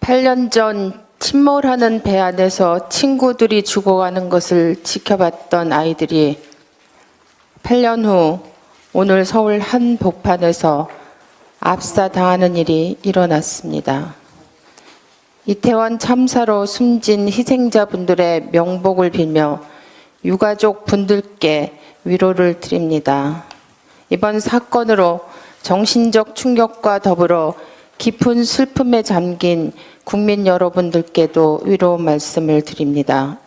8년 전 침몰하는 배 안에서 친구들이 죽어가는 것을 지켜봤던 아이들이 8년 후 오늘 서울 한복판에서 압사당하는 일이 일어났습니다. 이태원 참사로 숨진 희생자분들의 명복을 빌며 유가족 분들께 위로를 드립니다. 이번 사건으로 정신적 충격과 더불어 깊은 슬픔에 잠긴 국민 여러분들께도 위로 말씀을 드립니다.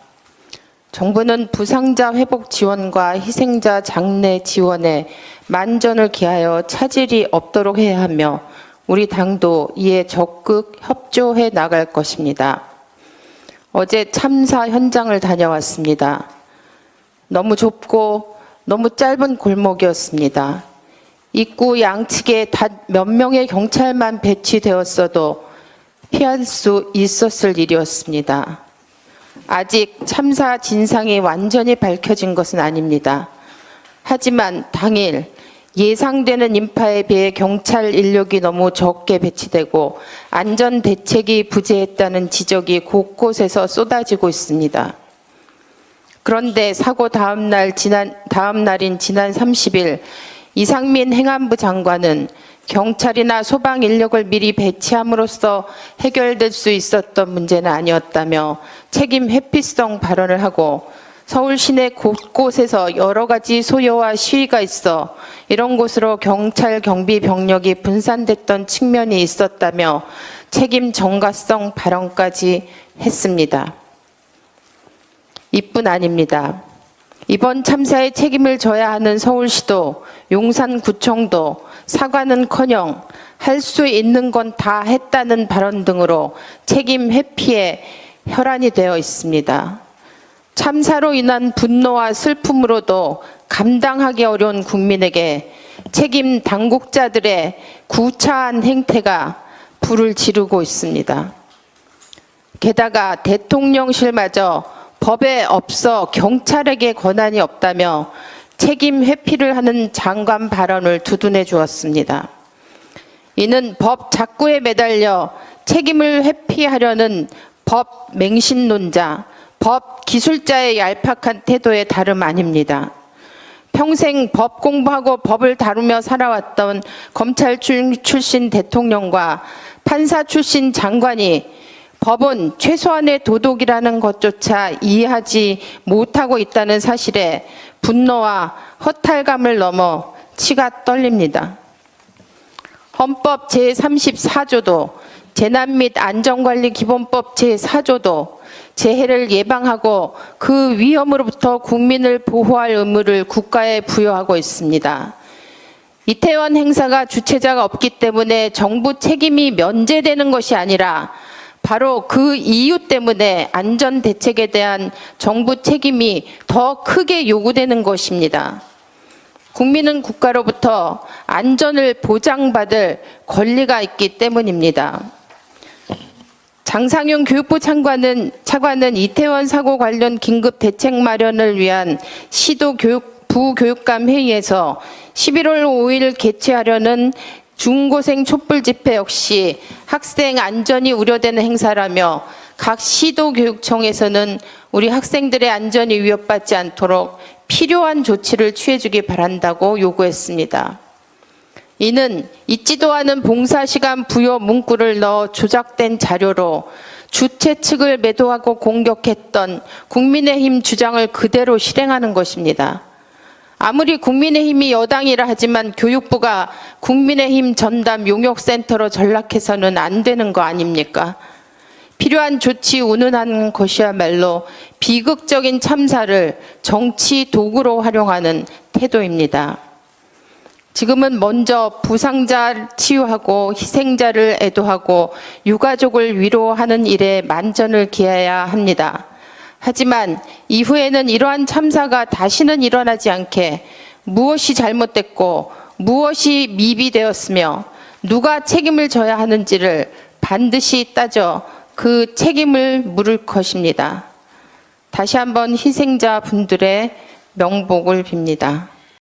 정부는 부상자 회복 지원과 희생자 장례 지원에 만전을 기하여 차질이 없도록 해야 하며 우리 당도 이에 적극 협조해 나갈 것입니다. 어제 참사 현장을 다녀왔습니다. 너무 좁고 너무 짧은 골목이었습니다. 입구 양측에 단 몇 명의 경찰만 배치되었어도 피할 수 있었을 일이었습니다. 아직 참사 진상이 완전히 밝혀진 것은 아닙니다. 하지만 당일 예상되는 인파에 비해 경찰 인력이 너무 적게 배치되고 안전 대책이 부재했다는 지적이 곳곳에서 쏟아지고 있습니다. 그런데 사고 다음 날인 지난 30일 이상민 행안부 장관은 경찰이나 소방 인력을 미리 배치함으로써 해결될 수 있었던 문제는 아니었다며 책임 회피성 발언을 하고 서울 시내 곳곳에서 여러 가지 소요와 시위가 있어 이런 곳으로 경찰 경비 병력이 분산됐던 측면이 있었다며 책임 전가성 발언까지 했습니다. 이뿐 아닙니다. 이번 참사에 책임을 져야 하는 서울시도 용산구청도 사과는커녕 할 수 있는 건 다 했다는 발언 등으로 책임 회피에 혈안이 되어 있습니다. 참사로 인한 분노와 슬픔으로도 감당하기 어려운 국민에게 책임 당국자들의 구차한 행태가 불을 지르고 있습니다. 게다가 대통령실마저 법에 없어 경찰에게 권한이 없다며 책임 회피를 하는 장관 발언을 두둔해 주었습니다. 이는 법 작구에 매달려 책임을 회피하려는 법 맹신론자, 법 기술자의 얄팍한 태도에 다름 아닙니다. 평생 법 공부하고 법을 다루며 살아왔던 검찰 출신 대통령과 판사 출신 장관이 법은 최소한의 도덕이라는 것조차 이해하지 못하고 있다는 사실에 분노와 허탈감을 넘어 치가 떨립니다. 헌법 제34조도 재난 및 안전관리기본법 제4조도 재해를 예방하고 그 위험으로부터 국민을 보호할 의무를 국가에 부여하고 있습니다. 이태원 행사가 주체자가 없기 때문에 정부 책임이 면제되는 것이 아니라 바로 그 이유 때문에 안전대책에 대한 정부 책임이 더 크게 요구되는 것입니다. 국민은 국가로부터 안전을 보장받을 권리가 있기 때문입니다. 장상윤 교육부 차관은 이태원 사고 관련 긴급 대책 마련을 위한 시도 부교육감 회의에서 11월 5일 개최하려는 중고생 촛불 집회 역시 학생 안전이 우려되는 행사라며 각 시도교육청에서는 우리 학생들의 안전이 위협받지 않도록 필요한 조치를 취해주기 바란다고 요구했습니다. 이는 있지도 않은 봉사시간 부여 문구를 넣어 조작된 자료로 주최 측을 매도하고 공격했던 국민의힘 주장을 그대로 실행하는 것입니다. 아무리 국민의힘이 여당이라 하지만 교육부가 국민의힘 전담 용역센터로 전락해서는 안 되는 거 아닙니까? 필요한 조치 운운하는 것이야말로 비극적인 참사를 정치 도구로 활용하는 태도입니다. 지금은 먼저 부상자 치유하고 희생자를 애도하고 유가족을 위로하는 일에 만전을 기해야 합니다. 하지만 이후에는 이러한 참사가 다시는 일어나지 않게 무엇이 잘못됐고 무엇이 미비되었으며 누가 책임을 져야 하는지를 반드시 따져 그 책임을 물을 것입니다. 다시 한번 희생자 분들의 명복을 빕니다.